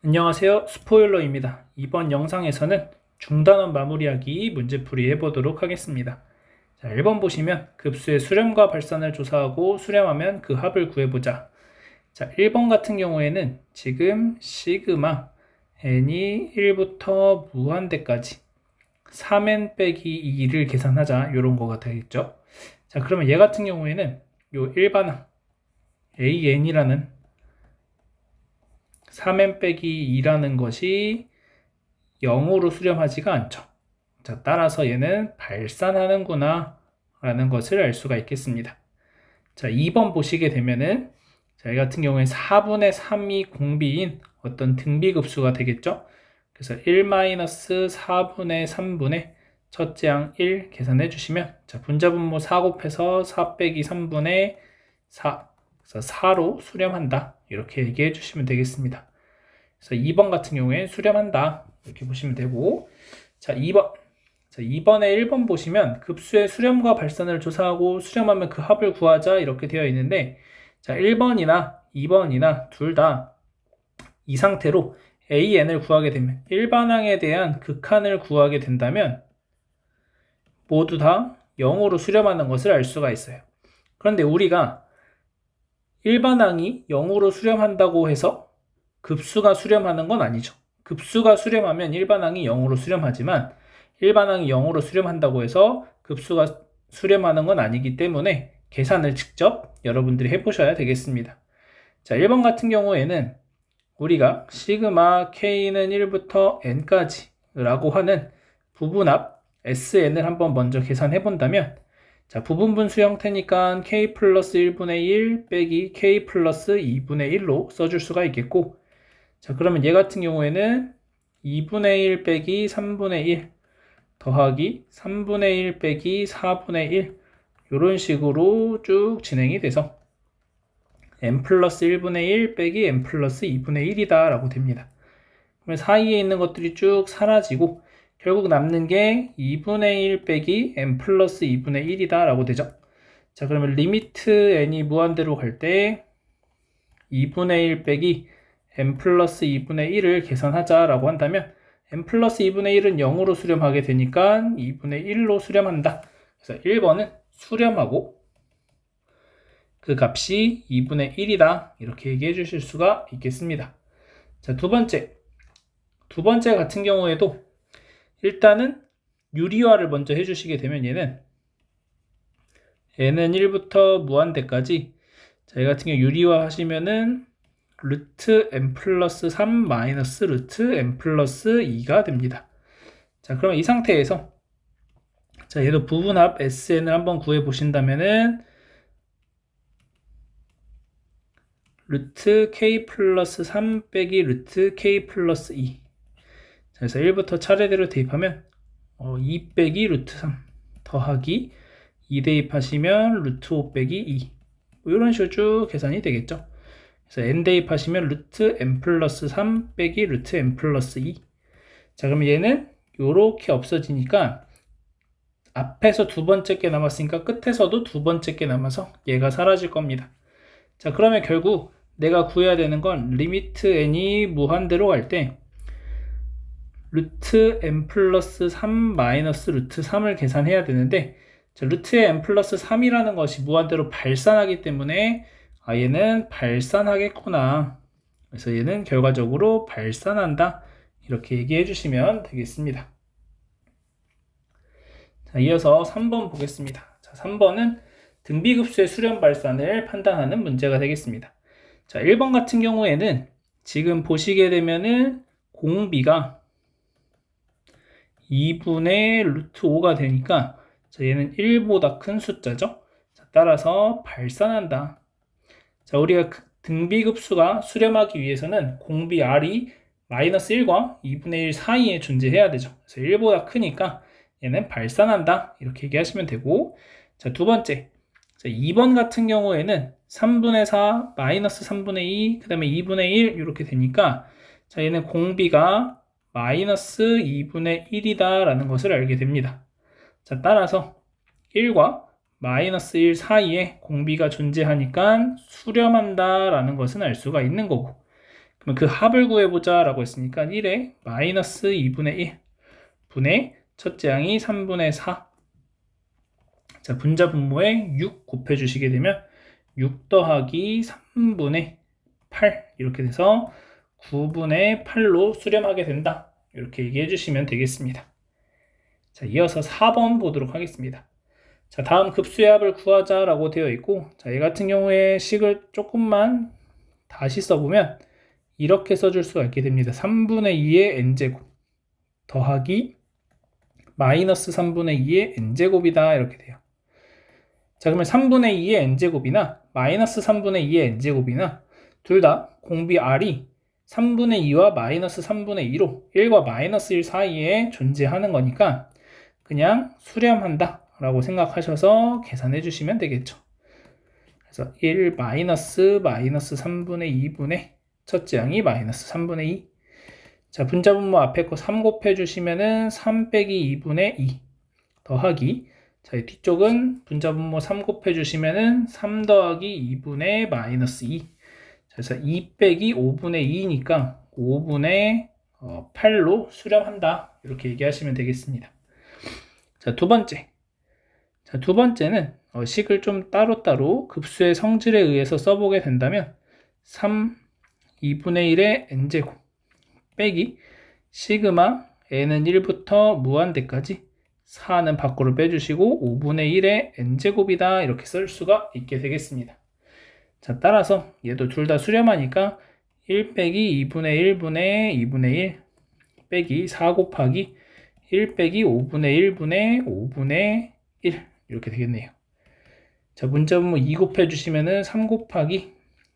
안녕하세요. 스포일러입니다. 이번 영상에서는 중단원 마무리하기 문제풀이 해보도록 하겠습니다. 자, 1번 보시면 급수의 수렴과 발산을 조사하고 수렴하면 그 합을 구해보자. 자, 1번 같은 경우에는 지금 시그마 n이 1부터 무한대까지 3n 빼기 2를 계산하자 이런 거가 되겠죠. 자, 그러면 얘 같은 경우에는 요 일반항 an이라는 3n 빼기 2라는 것이 0으로 수렴하지가 않죠. 자, 따라서 얘는 발산하는구나 라는 것을 알 수가 있겠습니다. 자, 2번 보시게 되면은 자, 이 같은 경우에 4분의 3이 공비인 어떤 등비급수가 되겠죠. 그래서 1-4분의 3분의 첫째 항 1 계산해 주시면 자, 분자분모 4 곱해서 4 빼기 3분의 4 그래서 4로 수렴한다 이렇게 얘기해 주시면 되겠습니다. 그래서 2번 같은 경우에 수렴한다 이렇게 보시면 되고, 자 2번 자 2번에 1번 보시면 급수의 수렴과 발산을 조사하고 수렴하면 그 합을 구하자 이렇게 되어 있는데, 자 1번이나 2번이나 둘 다 이 상태로 AN을 구하게 되면 일반항에 대한 극한을 구하게 된다면 모두 다 0으로 수렴하는 것을 알 수가 있어요. 그런데 우리가 일반항이 0으로 수렴한다고 해서 급수가 수렴하는 건 아니죠. 급수가 수렴하면 일반항이 0으로 수렴하지만 일반항이 0으로 수렴한다고 해서 급수가 수렴하는 건 아니기 때문에 계산을 직접 여러분들이 해보셔야 되겠습니다. 자, 1번 같은 경우에는 우리가 시그마 k는 1부터 n까지 라고 하는 부분합 sn을 한번 먼저 계산해 본다면, 자, 부분분수 형태니까 k 플러스 1분의 1 빼기 k 플러스 2분의 1로 써줄 수가 있겠고, 자, 그러면 얘 같은 경우에는 2분의 1 빼기 3분의 1 더하기 3분의 1 빼기 4분의 1 이런 식으로 쭉 진행이 돼서 n 플러스 1분의 1 빼기 n 플러스 2분의 1이다 라고 됩니다. 그러면 사이에 있는 것들이 쭉 사라지고 결국 남는 게 2분의 1 빼기 n 플러스 2분의 1이다 라고 되죠. 자, 그러면 리미트 n이 무한대로 갈 때 2분의 1 빼기 n 플러스 2분의 1을 계산하자 라고 한다면 n 플러스 2분의 1은 0으로 수렴하게 되니까 2분의 1로 수렴한다. 그래서 1번은 수렴하고 그 값이 2분의 1이다 이렇게 얘기해 주실 수가 있겠습니다. 자, 두 번째 같은 경우에도 일단은 유리화를 먼저 해주시게 되면 얘는 n은 1부터 무한대까지 자, 이 같은 경우 유리화 하시면은 루트 n 플러스 3 마이너스 루트 n 플러스 2가 됩니다. 자, 그럼 이 상태에서 자, 얘도 부분합 SN을 한번 구해 보신다면은 루트 k 플러스 3 빼기 루트 k 플러스 2 자, 그래서 1부터 차례대로 대입하면 2 빼기 루트 3 더하기 2 대입하시면 루트 5 빼기 2 뭐 이런 식으로 쭉 계산이 되겠죠. 그래서 n 대입하시면 루트 n 플러스 3 빼기 루트 n 플러스 2 자, 그러면 얘는 요렇게 없어지니까 앞에서 두 번째 게 남았으니까 끝에서도 두 번째 게 남아서 얘가 사라질 겁니다. 자, 그러면 결국 내가 구해야 되는 건 리미트 n이 무한대로 갈 때 루트 n 플러스 3 마이너스 루트 3을 계산해야 되는데, 자, 루트의 n 플러스 3이라는 것이 무한대로 발산하기 때문에 얘는 발산하겠구나. 그래서 얘는 결과적으로 발산한다. 이렇게 얘기해 주시면 되겠습니다. 자, 이어서 3번 보겠습니다. 자, 3번은 등비급수의 수렴 발산을 판단하는 문제가 되겠습니다. 자, 1번 같은 경우에는 지금 보시게 되면은 공비가 2분의 루트 5가 되니까 자, 얘는 1보다 큰 숫자죠. 자, 따라서 발산한다. 자, 우리가 등비급수가 수렴하기 위해서는 공비 R이 마이너스 1과 2분의 1 사이에 존재해야 되죠. 그래서 1보다 크니까 얘는 발산한다 이렇게 얘기하시면 되고, 자, 두 번째 자, 2번 같은 경우에는 3분의 4 마이너스 3분의 2 그 다음에 2분의 1 이렇게 되니까 자, 얘는 공비가 마이너스 2분의 1이다 라는 것을 알게 됩니다. 자, 따라서 1과 마이너스 1 사이에 공비가 존재하니까 수렴한다 라는 것은 알 수가 있는 거고, 그럼 그 합을 구해보자 라고 했으니까 1에 마이너스 2분의 1 분의 첫째 항이 3분의 4. 자, 분자 분모에 6 곱해주시게 되면 6 더하기 3분의 8 이렇게 돼서 9분의 8로 수렴하게 된다. 이렇게 얘기해 주시면 되겠습니다. 자, 이어서 4번 보도록 하겠습니다. 자, 다음 급수의 합을 구하자 라고 되어 있고, 자, 얘 같은 경우에 식을 조금만 다시 써보면 이렇게 써줄 수가 있게 됩니다. 3분의 2의 n제곱 더하기 마이너스 3분의 2의 n제곱이다 이렇게 돼요. 자, 그러면 3분의 2의 n제곱이나 마이너스 3분의 2의 n제곱이나 둘 다 공비 r이 3분의 2와 마이너스 3분의 2로 1과 마이너스 1 사이에 존재하는 거니까 그냥 수렴한다 라고 생각하셔서 계산해 주시면 되겠죠. 그래서 1 마이너스 3분의 2분의 첫째 항이 마이너스 3분의 2. 자, 분자 분모 앞에 거 3 곱해 주시면은 3 빼기 2분의 2 더하기, 자, 이 뒤쪽은 분자 분모 3 곱해 주시면은 3 더하기 2분의 마이너스 2. 그래서 2 빼기 5분의 2니까 5분의 8로 수렴한다. 이렇게 얘기하시면 되겠습니다. 자, 두 번째. 자, 두 번째는 식을 좀 따로따로 급수의 성질에 의해서 써보게 된다면 3 2분의 1의 n제곱 빼기 시그마 n은 1부터 무한대까지 4는 밖으로 빼주시고 5분의 1의 n제곱이다 이렇게 쓸 수가 있게 되겠습니다. 자, 따라서 얘도 둘 다 수렴하니까 1 빼기 2분의 1분의 2분의 1 빼기 4 곱하기 1 빼기 5분의 1분의 5분의 1 이렇게 되겠네요. 자, 문자 분모 2 곱해 주시면은 3 곱하기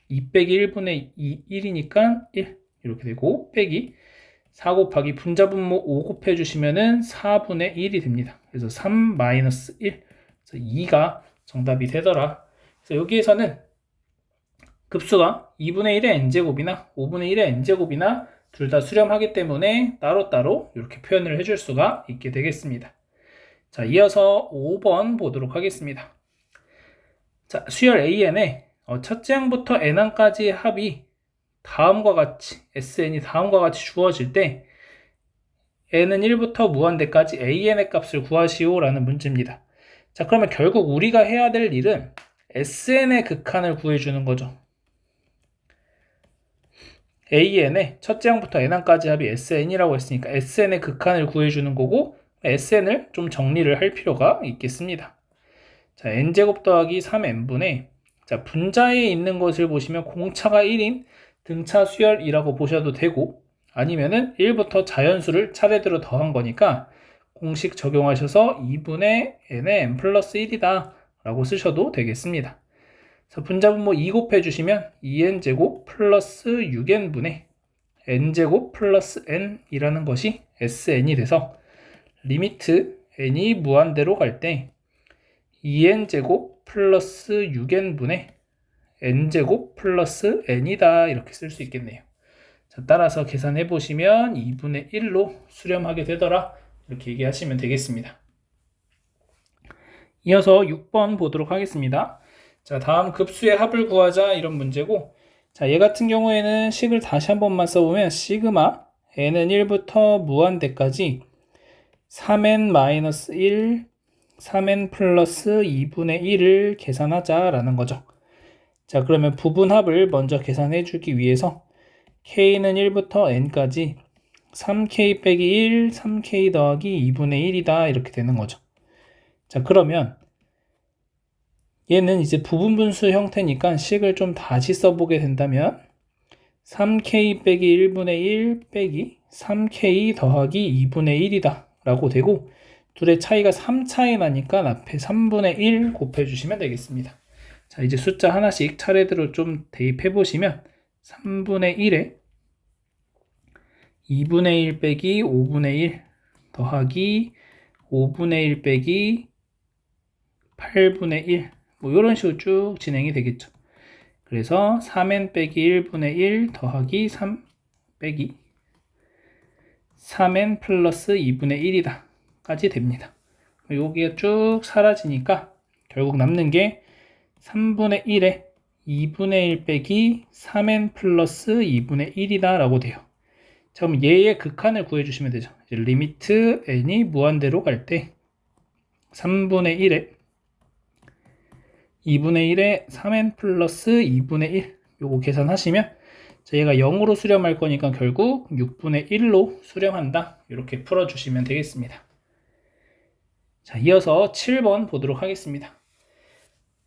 2 빼기 1분의 1이니까 1 이렇게 되고 빼기 4 곱하기 분자 분모 5 곱해 주시면은 4분의 1이 됩니다. 그래서 3 마이너스 1. 그래서 2가 정답이 되더라. 그래서 여기에서는 급수가 2분의 1의 n제곱이나 5분의 1의 n제곱이나 둘 다 수렴하기 때문에 따로따로 이렇게 표현을 해줄 수가 있게 되겠습니다. 자, 이어서 5번 보도록 하겠습니다. 자, 수열 AN의 첫째 항부터 n항까지의 합이 다음과 같이 SN이 다음과 같이 주어질 때 n은 1부터 무한대까지 AN의 값을 구하시오 라는 문제입니다. 자, 그러면 결국 우리가 해야 될 일은 SN의 극한을 구해주는 거죠. AN의 첫째 항부터 n항까지 합이 SN이라고 했으니까 SN의 극한을 구해주는 거고 SN을 좀 정리를 할 필요가 있겠습니다. 자, n제곱 더하기 3n분의, 자, 분자에 있는 것을 보시면 공차가 1인 등차 수열이라고 보셔도 되고 아니면은 1부터 자연수를 차례대로 더한 거니까 공식 적용하셔서 2분의 n의 n 플러스 1이다 라고 쓰셔도 되겠습니다. 자, 분자 분모 2 곱해 주시면 2n제곱 플러스 6n분의 n제곱 플러스 n이라는 것이 SN이 돼서 리미트 n이 무한대로 갈 때 2n제곱 플러스 6n분의 n제곱 플러스 n이다 이렇게 쓸 수 있겠네요. 자, 따라서 계산해 보시면 2분의 1로 수렴하게 되더라 이렇게 얘기하시면 되겠습니다. 이어서 6번 보도록 하겠습니다. 자, 다음 급수의 합을 구하자 이런 문제고, 자, 얘 같은 경우에는 식을 다시 한 번만 써보면 시그마 n은 1부터 무한대까지 3n-1 3n 플러스 2분의 1을 계산하자 라는 거죠. 자, 그러면 부분합을 먼저 계산해 주기 위해서 k는 1부터 n까지 3k 빼기 1, 3k 더하기 2분의 1이다 이렇게 되는 거죠. 자, 그러면 얘는 이제 부분분수 형태니까 식을 좀 다시 써보게 된다면 3k 빼기 1분의 1 빼기 3k 더하기 2분의 1이다 라고 되고 둘의 차이가 3 차이 나니까 앞에 3분의 1 곱해주시면 되겠습니다. 자, 이제 숫자 하나씩 차례대로 좀 대입해 보시면 3분의 1에 2분의 1 빼기 5분의 1 더하기 5분의 1 빼기 8분의 1 뭐 이런 식으로 쭉 진행이 되겠죠. 그래서 3n 빼기 1분의 1 더하기 3 빼기 3n 플러스 2분의 1이다 까지 됩니다. 여기가 쭉 사라지니까 결국 남는 게 3분의 1에 2분의 1 빼기 3n 플러스 2분의 1이다 라고 돼요. 자, 그럼 얘의 극한을 구해주시면 되죠. 이제 리미트 n이 무한대로 갈 때 3분의 1에 2분의 1에 3n 플러스 2분의 1 요거 계산하시면 자, 얘가 0으로 수렴할 거니까 결국 6분의 1로 수렴한다. 이렇게 풀어주시면 되겠습니다. 자, 이어서 7번 보도록 하겠습니다.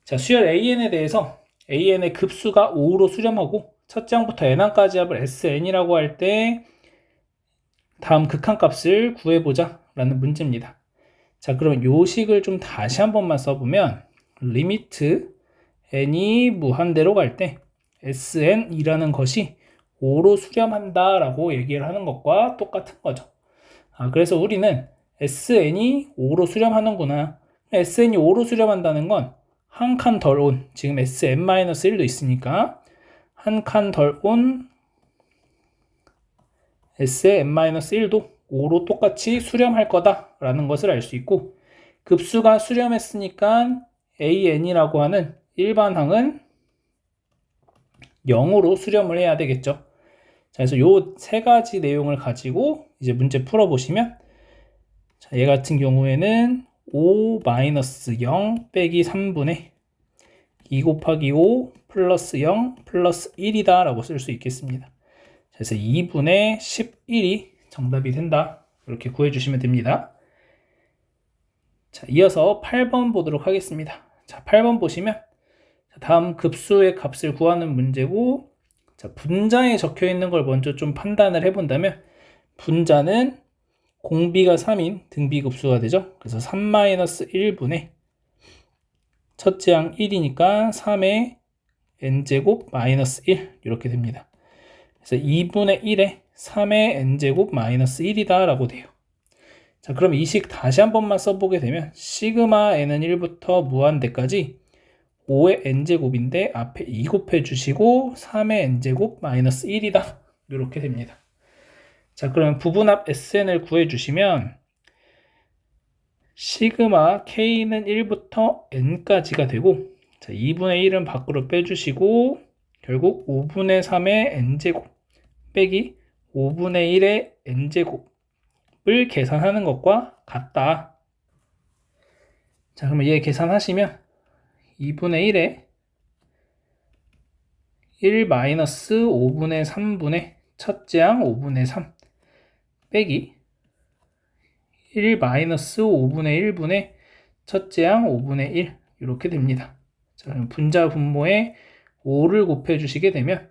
자, 수열 AN에 대해서 AN의 급수가 5로 수렴하고 첫째 항부터 n항까지 합을 SN이라고 할 때 다음 극한값을 구해보자 라는 문제입니다. 자, 그럼 요 식을 좀 다시 한 번만 써보면 리미트 n이 무한대로 갈 때 SN이라는 것이 5로 수렴한다 라고 얘기를 하는 것과 똑같은 거죠. 그래서 우리는 SN이 5로 수렴하는구나. SN이 5로 수렴한다는 건 한 칸 덜 온, 지금 SN-1도 있으니까 한 칸 덜 온 SN-1도 5로 똑같이 수렴할 거다 라는 것을 알 수 있고, 급수가 수렴했으니까 AN이라고 하는 일반항은 0으로 수렴을 해야 되겠죠. 자, 그래서 요 세 가지 내용을 가지고 이제 문제 풀어보시면, 자, 얘 같은 경우에는 5-0 빼기 3분의 2 곱하기 5 플러스 0 플러스 1이다 라고 쓸 수 있겠습니다. 그래서 2분의 11이 정답이 된다. 이렇게 구해주시면 됩니다. 자, 이어서 8번 보도록 하겠습니다. 자, 8번 보시면 다음 급수의 값을 구하는 문제고, 자, 분자에 적혀 있는 걸 먼저 좀 판단을 해본다면 분자는 공비가 3인 등비급수가 되죠. 그래서 3-1분의 첫째 항 1이니까 3의 n제곱 마이너스 1 이렇게 됩니다. 그래서 2분의 1에 3의 n제곱 마이너스 1이다 라고 돼요. 자, 그럼 이 식 다시 한 번만 써보게 되면 시그마 n은 1부터 무한대까지 5의 n제곱인데 앞에 2 곱해 주시고 3의 n제곱 마이너스 1이다 이렇게 됩니다. 자, 그러면 부분합 SN을 구해주시면 시그마 K는 1부터 N까지가 되고, 자, 2분의 1은 밖으로 빼주시고 결국 5분의 3의 N제곱 빼기 5분의 1의 N제곱을 계산하는 것과 같다. 자, 그러면 얘 계산하시면 2분의 1에 1-5분의 3분의 첫째 항 5분의 3 빼기 1-5분의 1분의 첫째 항 5분의 1 이렇게 됩니다. 자, 그럼 분자 분모에 5를 곱해 주시게 되면,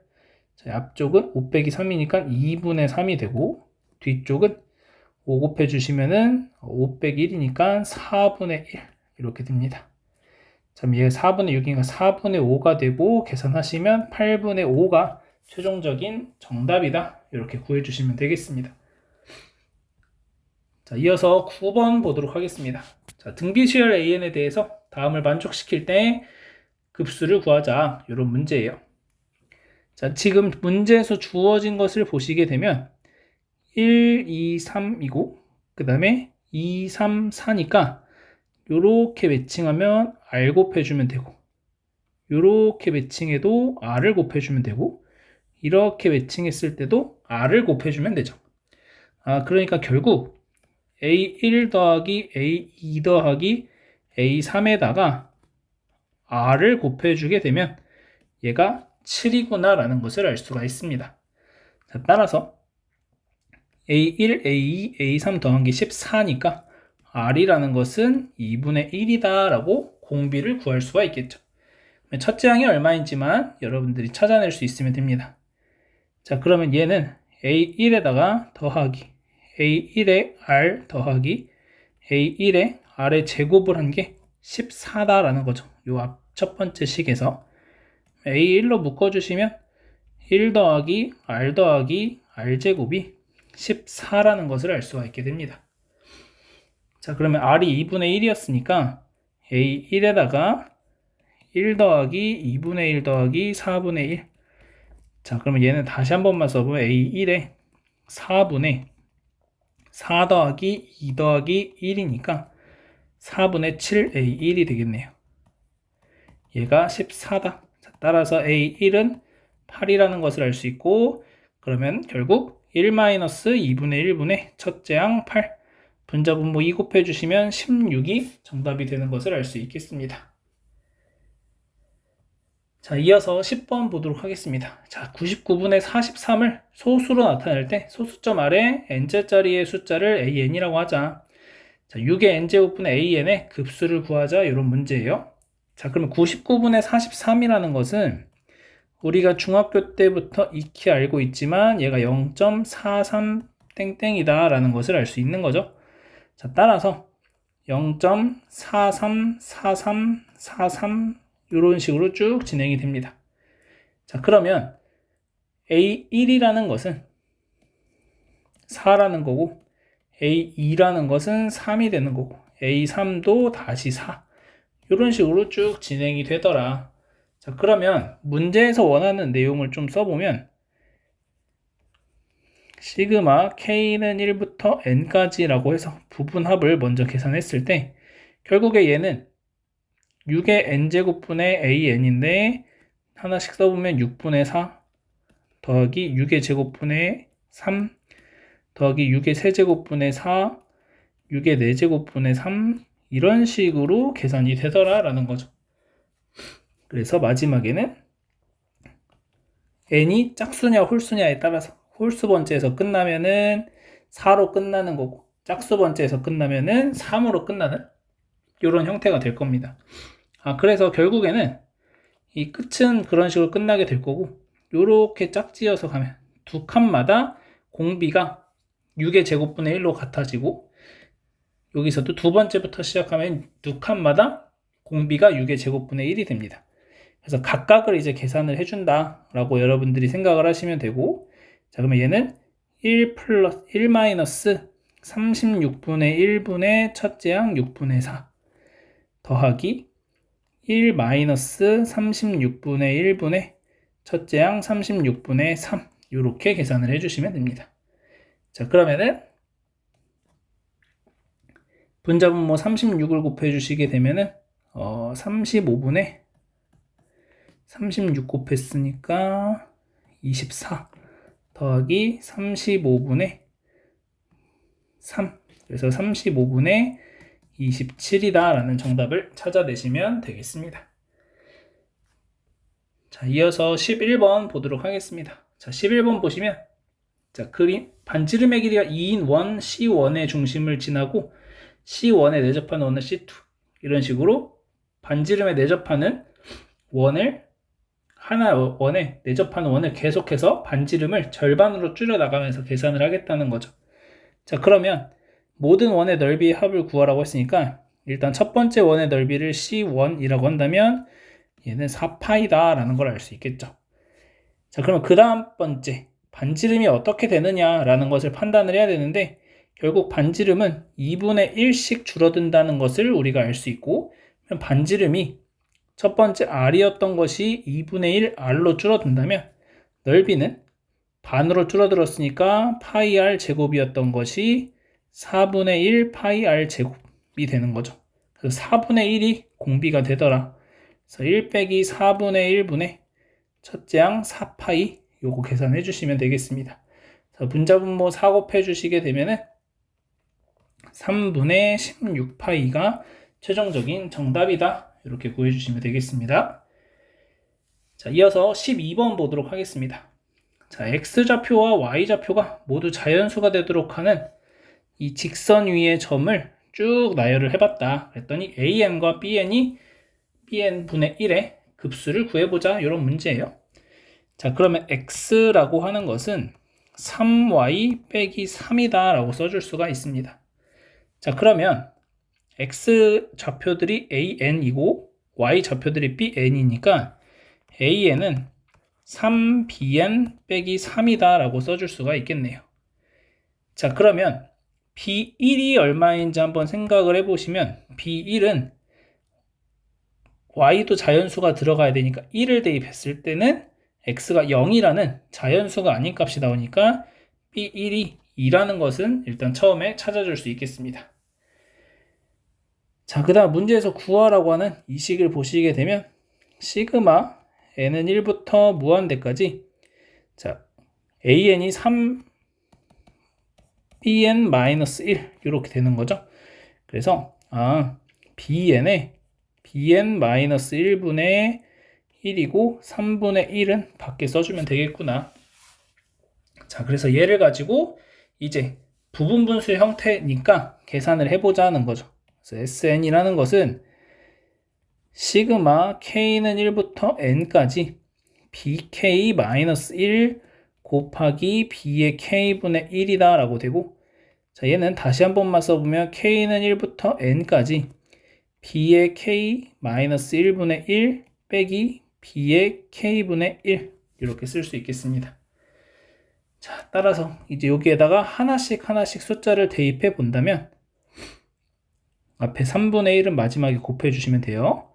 자, 앞쪽은 5 빼기 3이니까 2분의 3이 되고, 뒤쪽은 5 곱해 주시면은 5 빼기 1이니까 4분의 1 이렇게 됩니다. 자, 얘 4분의 6이니까 4분의 5가 되고, 계산하시면 8분의 5가 최종적인 정답이다 이렇게 구해 주시면 되겠습니다. 자, 이어서 9번 보도록 하겠습니다. 자, 등비수열 AN에 대해서 다음을 만족시킬 때 급수를 구하자, 이런 문제예요. 자, 지금 문제에서 주어진 것을 보시게 되면 1, 2, 3이고 그 다음에 2, 3, 4니까 요렇게 매칭하면 R 곱해주면 되고, 요렇게 매칭해도 R을 곱해주면 되고, 이렇게 매칭했을 때도 R을 곱해주면 되죠. 그러니까 결국 A1 더하기 A2 더하기 A3에다가 R을 곱해주게 되면 얘가 7이구나 라는 것을 알 수가 있습니다. 자, 따라서 A1, A2, A3 더하기 14니까 R이라는 것은 2분의 1이다 라고 공비를 구할 수가 있겠죠. 첫째 항이 얼마인지만 여러분들이 찾아낼 수 있으면 됩니다. 자, 그러면 얘는 A1에다가 더하기 A1에 R 더하기 A1에 R의 제곱을 한 게 14다라는 거죠. 요 앞 첫 번째 식에서 A1로 묶어주시면 1 더하기 R 더하기 R 제곱이 14라는 것을 알 수가 있게 됩니다. 자, 그러면 R이 2분의 1이었으니까 A1에다가 1 더하기 2분의 1 더하기 4분의 1. 자, 그러면 얘는 다시 한 번만 써보면 A1에 4분의 4 더하기 2 더하기 1이니까 4분의 7A1이 되겠네요. 얘가 14다. 자, 따라서 A1은 8이라는 것을 알 수 있고, 그러면 결국 1-2분의 1분의 첫째 항 8, 분자분모 2 곱해주시면 16이 정답이 되는 것을 알 수 있겠습니다. 자, 이어서 10번 보도록 하겠습니다. 자, 99분의 43을 소수로 나타낼 때 소수점 아래 n제자리의 숫자를 an이라고 하자. 자, 6의 n제곱분의 an의 급수를 구하자. 이런 문제예요. 자, 그러면 99분의 43이라는 것은 우리가 중학교 때부터 익히 알고 있지만 얘가 0.43 땡땡이다 라는 것을 알 수 있는 거죠. 자, 따라서 0.434343 이런 식으로 쭉 진행이 됩니다. 자, 그러면 A1이라는 것은 4라는 거고 A2라는 것은 3이 되는 거고 A3도 다시 4 이런 식으로 쭉 진행이 되더라. 자, 그러면 문제에서 원하는 내용을 좀 써보면 시그마 K는 1부터 N까지라고 해서 부분합을 먼저 계산했을 때 결국에 얘는 6의 n제곱분의 an인데 하나씩 써보면 6분의 4 더하기 6의 제곱분의 3 더하기 6의 세제곱분의 4 6의 4제곱분의 3 이런 식으로 계산이 되더라 라는 거죠. 그래서 마지막에는 n이 짝수냐 홀수냐에 따라서 홀수 번째에서 끝나면은 4로 끝나는 거고 짝수 번째에서 끝나면은 3으로 끝나는 이런 형태가 될 겁니다. 그래서 결국에는 이 끝은 그런 식으로 끝나게 될 거고 요렇게 짝지어서 가면 두 칸마다 공비가 6의 제곱분의 1로 같아지고 여기서도 두 번째부터 시작하면 두 칸마다 공비가 6의 제곱분의 1이 됩니다. 그래서 각각을 이제 계산을 해준다 라고 여러분들이 생각을 하시면 되고, 자, 그러면 얘는 1 마이너스 36분의 1분의 첫째 항 6분의 4 더하기 1 마이너스 36분의 1분의 첫째 항 36분의 3 이렇게 계산을 해주시면 됩니다. 자, 그러면은 분자분모 36을 곱해주시게 되면은 35분의 36 곱했으니까 24 더하기 35분의 3 그래서 35분의 27이다 라는 정답을 찾아내시면 되겠습니다. 자, 이어서 11번 보도록 하겠습니다. 자, 11번 보시면 자, 그림 반지름의 길이가 2인 원 C1의 중심을 지나고 C1에 내접하는 원은 C2 이런 식으로 반지름에 내접하는 원을 원에 내접하는 원을 계속해서 반지름을 절반으로 줄여 나가면서 계산을 하겠다는 거죠. 자, 그러면 모든 원의 넓이의 합을 구하라고 했으니까 일단 첫 번째 원의 넓이를 C1이라고 한다면 얘는 4파이다 라는 걸 알 수 있겠죠. 자, 그러면 그 다음 번째 반지름이 어떻게 되느냐 라는 것을 판단을 해야 되는데 결국 반지름은 2분의 1씩 줄어든다는 것을 우리가 알 수 있고 반지름이 첫 번째 R이었던 것이 2분의 1 R로 줄어든다면 넓이는 반으로 줄어들었으니까 파이 R 제곱이었던 것이 4분의 1 파이 R 제곱이 되는 거죠. 그래서 4분의 1이 공비가 되더라. 그래서 1 빼기 4분의 1분의 첫째 항 4파이 요거 계산해 주시면 되겠습니다. 분자분모 4 곱해 주시게 되면은 3분의 16파이가 최종적인 정답이다. 이렇게 구해주시면 되겠습니다. 자, 이어서 12번 보도록 하겠습니다. 자, X좌표와 Y좌표가 모두 자연수가 되도록 하는 이 직선 위의 점을 쭉 나열을 해봤다. 그랬더니 AN과 BN이 BN분의 1의 급수를 구해보자. 이런 문제예요. 자, 그러면 X라고 하는 것은 3Y 빼기 3이다 라고 써줄 수가 있습니다. 자, 그러면 X 좌표들이 AN이고 Y 좌표들이 BN이니까 AN은 3BN 빼기 3이다 라고 써줄 수가 있겠네요. 자, 그러면 B1이 얼마인지 한번 생각을 해보시면 B1은 Y도 자연수가 들어가야 되니까 1을 대입했을 때는 X가 0이라는 자연수가 아닌 값이 나오니까 B1이 2라는 것은 일단 처음에 찾아줄 수 있겠습니다. 자, 그 다음 문제에서 구하라고 하는 이 식을 보시게 되면 시그마 n은 1부터 무한대까지 자 an이 3 bn-1 이렇게 되는 거죠. 그래서 bn에 bn-1분의 1이고 3분의 1은 밖에 써주면 되겠구나. 자, 그래서 얘를 가지고 이제 부분분수의 형태니까 계산을 해보자 하는 거죠. 그래서 sn이라는 것은 시그마 k는 1부터 n까지 bk-1 곱하기 b의 k분의 1이다 라고 되고, 자, 얘는 다시 한 번만 써보면 k는 1부터 n까지 b의 k-1분의 1 빼기 b의 k분의 1 이렇게 쓸 수 있겠습니다. 자, 따라서 이제 여기에다가 하나씩 숫자를 대입해 본다면 앞에 3분의 1은 마지막에 곱해 주시면 돼요.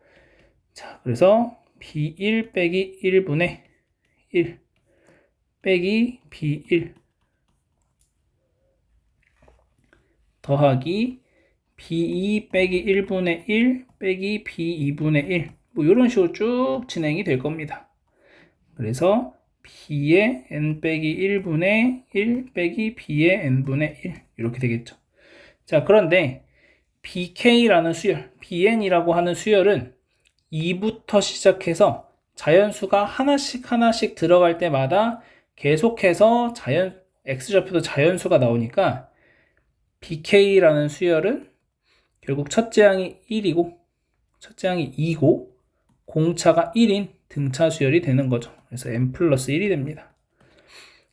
자, 그래서 b1 빼기 1분의 1 빼기 b1 더하기 b2 빼기 1분의 1 빼기 b2분의 1 뭐 이런 식으로 쭉 진행이 될 겁니다. 그래서 b의 n 빼기 1분의 1 빼기 b의 n분의 1 이렇게 되겠죠. 자, 그런데 bk라는 수열, bn이라고 하는 수열은 2부터 시작해서 자연수가 하나씩 들어갈 때마다 계속해서 x좌표도 자연수가 나오니까 bk라는 수열은 결국 첫째 항이 1이고 첫째 항이 2고 공차가 1인 등차 수열이 되는 거죠. 그래서 n 플러스 1이 됩니다.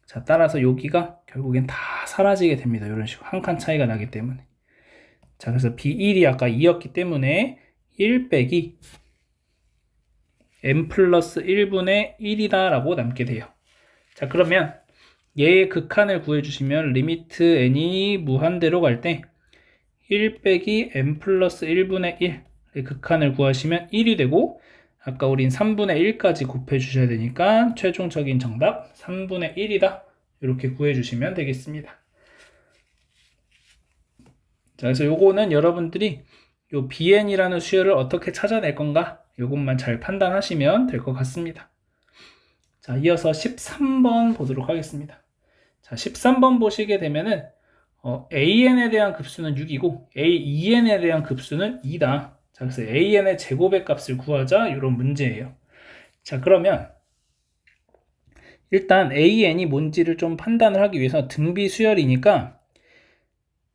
자, 따라서 여기가 결국엔 다 사라지게 됩니다. 이런 식으로 한 칸 차이가 나기 때문에. 자, 그래서 b1이 아까 2였기 때문에 1 빼기 n 플러스 1분의 1이다 라고 남게 돼요. 자, 그러면 얘의 극한을 구해주시면 리미트 n이 무한대로 갈 때 1 빼기 n 플러스 1분의 1의 극한을 구하시면 1이 되고, 아까 우린 3분의 1까지 곱해주셔야 되니까 최종적인 정답 3분의 1이다 이렇게 구해주시면 되겠습니다. 자, 그래서 요거는 여러분들이 요 bn이라는 수열을 어떻게 찾아낼 건가 요것만 잘 판단하시면 될 것 같습니다. 자, 이어서 13번 보도록 하겠습니다. 자, 13번 보시게 되면은 an에 대한 급수는 6이고 an에 대한 급수는 2다. 자, 그래서 an의 제곱의 값을 구하자 이런 문제예요. 자, 그러면 일단 an이 뭔지를 좀 판단을 하기 위해서 등비 수열이니까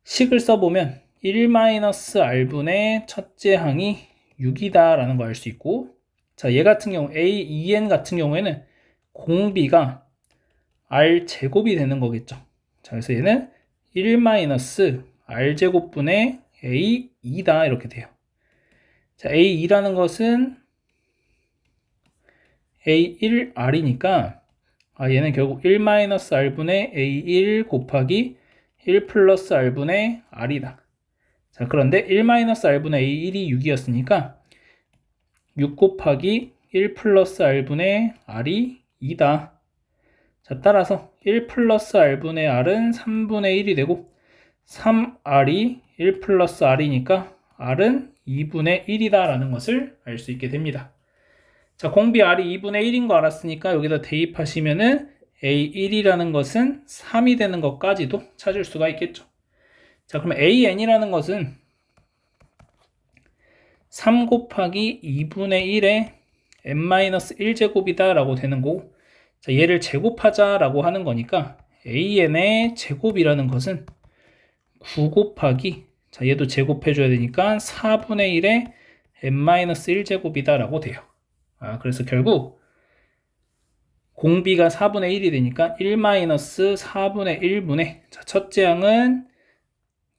식을 써보면 1-r분의 첫째 항이 6이다 라는 거 알 수 있고, 자, 얘 같은 경우 en 같은 경우에는 공비가 r 제곱이 되는 거겠죠. 자, 그래서 얘는 1-r제곱분의 a2다 이렇게 돼요. 자, a2라는 것은 a1r이니까 얘는 결국 1-r분의 a1 곱하기 1 플러스 r분의 r이다. 자, 그런데 1-r분의 a1이 6이었으니까 6 곱하기 1 플러스 r분의 r이 2다. 자, 따라서 1 플러스 r분의 r은 3분의 1이 되고 3r이 1 플러스 r이니까 r은 2분의 1이다 라는 것을 알 수 있게 됩니다. 자, 공비 r이 2분의 1인 거 알았으니까 여기다 대입하시면은 a1이라는 것은 3이 되는 것까지도 찾을 수가 있겠죠. 자, 그러면 an이라는 것은 3 곱하기 2분의 1의 n-1제곱이다 라고 되는 거고, 자, 얘를 제곱하자 라고 하는 거니까 an의 제곱이라는 것은 9 곱하기, 자, 얘도 제곱해줘야 되니까 4분의 1의 n-1제곱이다 라고 돼요. 그래서 결국 공비가 4분의 1이 되니까 1-4분의 1분의, 자, 첫째 항은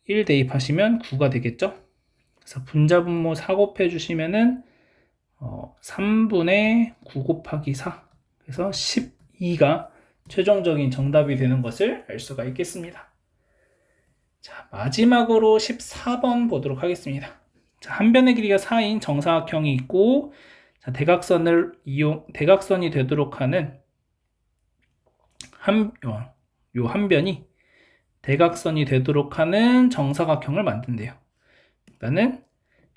1 대입하시면 9가 되겠죠. 그래서 분자분모 4 곱해주시면은 3분의 9 곱하기 4, 그래서 12가 최종적인 정답이 되는 것을 알 수가 있겠습니다. 자, 마지막으로 14번 보도록 하겠습니다. 자, 한 변의 길이가 4인 정사각형이 있고, 자, 대각선이 되도록 하는 한 변이 대각선이 되도록 하는 정사각형을 만든대요. 일단은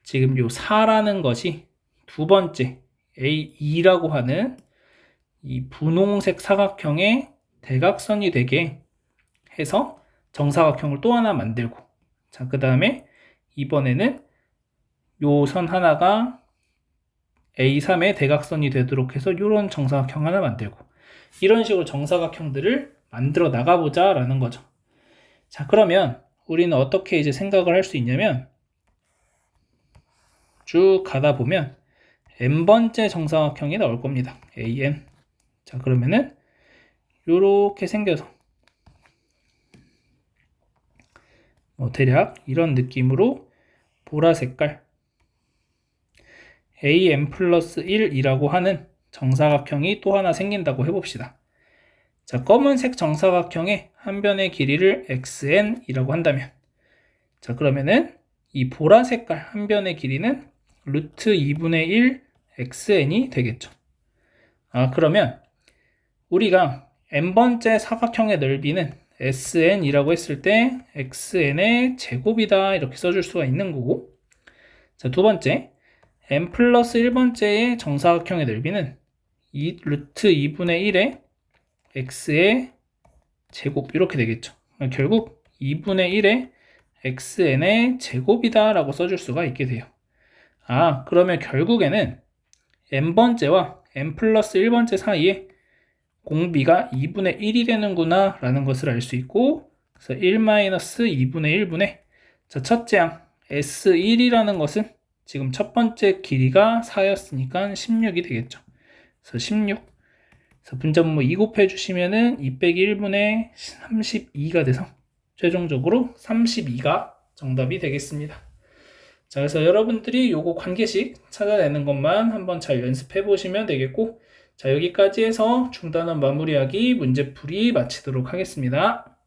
지금 요 4라는 것이 두 번째 A2라고 하는 이 분홍색 사각형의 대각선이 되게 해서 정사각형을 또 하나 만들고, 자, 그 다음에 이번에는 요 선 하나가 A3의 대각선이 되도록 해서 이런 정사각형 하나 만들고, 이런 식으로 정사각형들을 만들어 나가보자 라는 거죠. 자, 그러면 우리는 어떻게 이제 생각을 할 수 있냐면, 쭉 가다 보면 n번째 정사각형이 나올 겁니다. AN. 자, 그러면은 요렇게 생겨서 대략 이런 느낌으로 보라 색깔 AN 플러스 1이라고 하는 정사각형이 또 하나 생긴다고 해봅시다. 자, 검은색 정사각형의 한 변의 길이를 xn이라고 한다면, 자, 그러면은 이 보라 색깔 한 변의 길이는 루트 2분의 1 xn이 되겠죠. 그러면 우리가 n번째 사각형의 넓이는 sn이라고 했을 때 xn의 제곱이다 이렇게 써줄 수가 있는 거고, 자, 두 번째 n 플러스 1번째의 정사각형의 넓이는 루트 2분의 1의 x의 제곱 이렇게 되겠죠. 결국 2분의 1의 xn의 제곱이다 라고 써줄 수가 있게 돼요. 그러면 결국에는 n번째와 n 플러스 1번째 사이에 공비가 2분의 1이 되는구나 라는 것을 알 수 있고, 그래서 1-2분의 1분의, 자, 첫째 항 S1이라는 것은 지금 첫 번째 길이가 4였으니까 16이 되겠죠. 그래서 16. 그래서 분자분모 2 곱해주시면은 2 빼기 1분의 32가 돼서 최종적으로 32가 정답이 되겠습니다. 자, 그래서 여러분들이 요거 관계식 찾아내는 것만 한번 잘 연습해 보시면 되겠고, 자, 여기까지 해서 중단원 마무리하기 문제풀이 마치도록 하겠습니다.